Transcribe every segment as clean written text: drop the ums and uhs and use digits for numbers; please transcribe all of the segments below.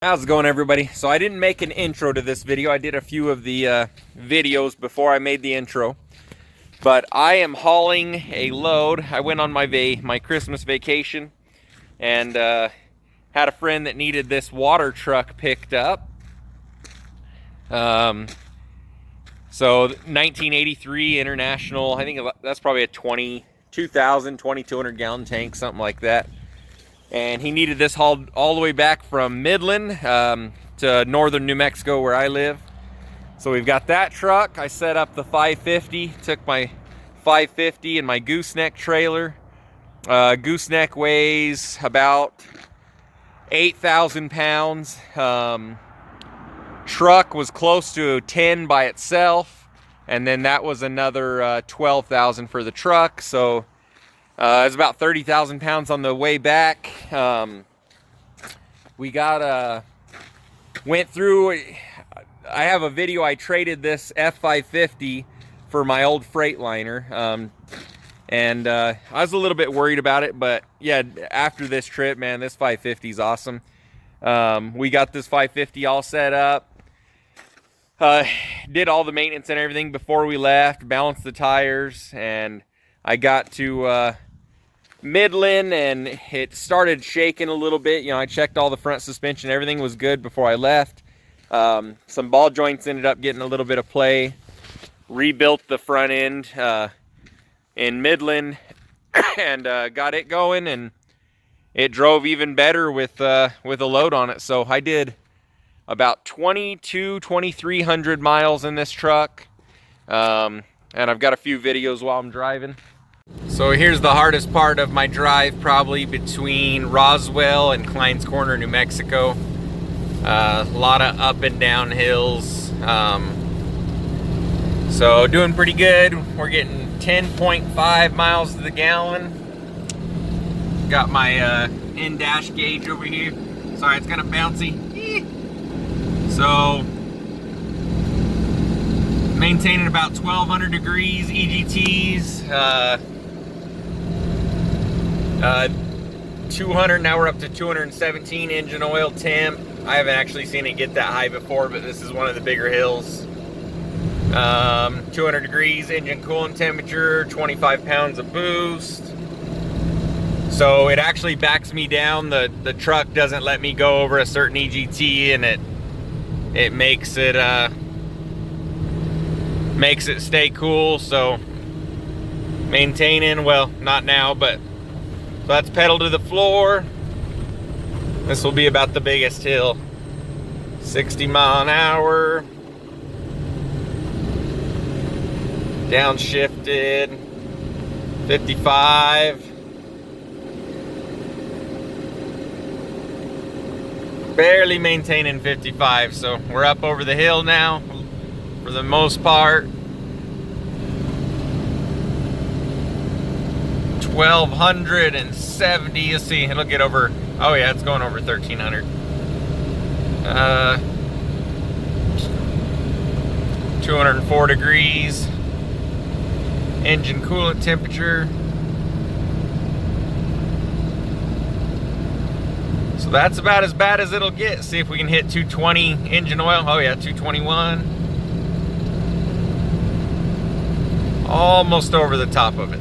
How's it going, everybody? So I didn't make an intro to this video. I did a few of the videos before I made the intro. But I am hauling a load. I went on my Christmas vacation and had a friend that needed this water truck picked up. So 1983 International, I think that's probably a 2,200 gallon tank, something like that. And he needed this hauled all the way back from Midland to northern New Mexico where I live. So we've got that truck. I set up the 550, took my 550 and my gooseneck trailer. Gooseneck weighs about 8,000 pounds. Truck was close to 10 by itself, and then that was another 12,000 for the truck. So it's about 30,000 pounds on the way back. We went through, I have a video, I traded this f550 for my old Freightliner. And I was a little bit worried about it, but yeah, after this trip, man, this 550 is awesome. We got this 550 all set up. Did all the maintenance and everything before we left, balanced the tires, and I got to Midland and it started shaking a little bit. You know, I checked all the front suspension, everything was good before I left. Some ball joints ended up getting a little bit of play. Rebuilt the front end in Midland and got it going, and it drove even better with a load on it. So I did about 2,300 miles in this truck, and I've got a few videos while I'm driving. So here's the hardest part of my drive, probably between Roswell and Klein's Corner, New Mexico. A lot of up and down hills. So doing pretty good. We're getting 10.5 miles to the gallon. Got my in-dash gauge over here. Sorry, it's kind of bouncy. So maintaining about 1,200 degrees EGTs. 200, now we're up to 217 engine oil temp. I haven't actually seen it get that high before, but this is one of the bigger hills. 200 degrees engine coolant temperature, 25 pounds of boost. So it actually backs me down. The truck doesn't let me go over a certain EGT, and it makes it stay cool. So maintaining, well, not now, but so that's pedal to the floor. This will be about the biggest hill. 60 mile an hour. Downshifted. 55. Barely maintaining 55, so we're up over the hill now for the most part. 1,270. Let's see, it'll get over, oh yeah, it's going over 1,300. 204 degrees engine coolant temperature. So that's about as bad as it'll get. See if we can hit 220 engine oil. Oh yeah, 221. Almost over the top of it.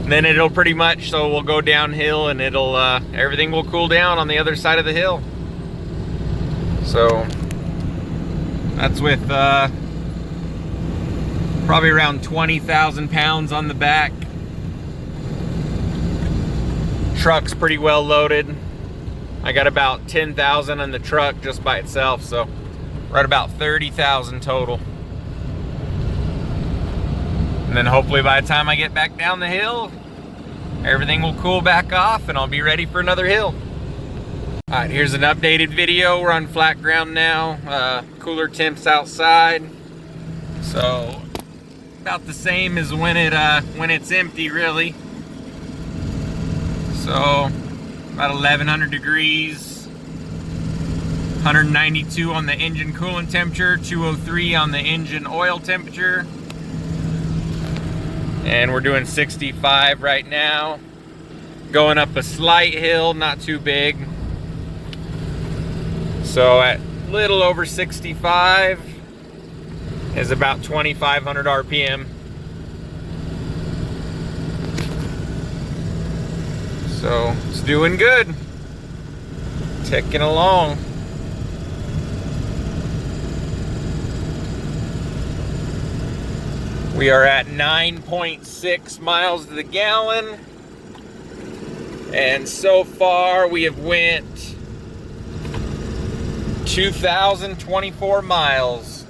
And then it'll pretty much, so we'll go downhill and it'll, everything will cool down on the other side of the hill. So that's with probably around 20,000 pounds on the back. Truck's pretty well loaded. I got about 10,000 on the truck just by itself, so we're at about 30,000 total. And then hopefully by the time I get back down the hill, everything will cool back off and I'll be ready for another hill. All right, here's an updated video. We're on flat ground now. Cooler temps outside. So about the same as when it's empty, really. So about 1,100 degrees. 192 on the engine coolant temperature, 203 on the engine oil temperature. And we're doing 65 right now. Going up a slight hill, not too big. So at little over 65 is about 2,500 RPM. So it's doing good, ticking along. We are at 9.6 miles to the gallon, and so far we have went 2,024 miles.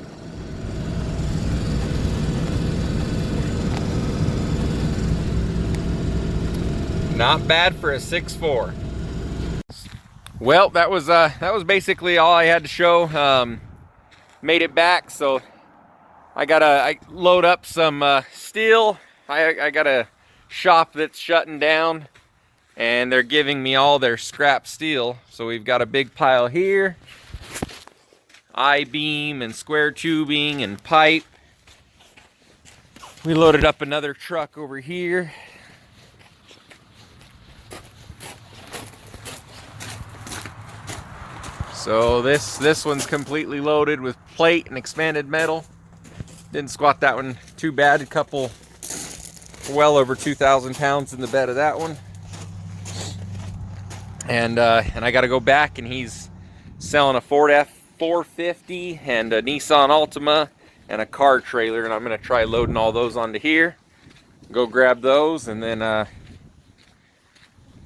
Not bad for a 6.4. Well, that was basically all I had to show. Made it back, so I load up some steel. I got a shop that's shutting down, and they're giving me all their scrap steel. So we've got a big pile here, I-beam and square tubing and pipe. We loaded up another truck over here. So this one's completely loaded with plate and expanded metal. Didn't squat that one too bad. A couple, well over 2,000 pounds in the bed of that one. And I got to go back, and he's selling a Ford F450 and a Nissan Altima and a car trailer, and I'm gonna try loading all those onto here. Go grab those, and then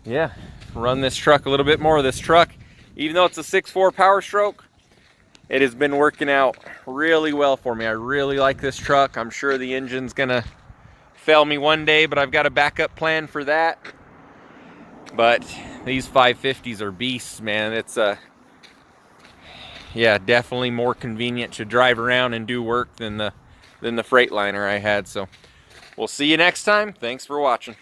yeah, run this truck a little bit more. This truck, even though it's a 6.4 Power Stroke, it has been working out really well for me. I really like this truck. I'm sure the engine's gonna fail me one day, but I've got a backup plan for that. But these 550s are beasts, man. It's yeah, definitely more convenient to drive around and do work than the Freightliner I had. So we'll see you next time. Thanks for watching.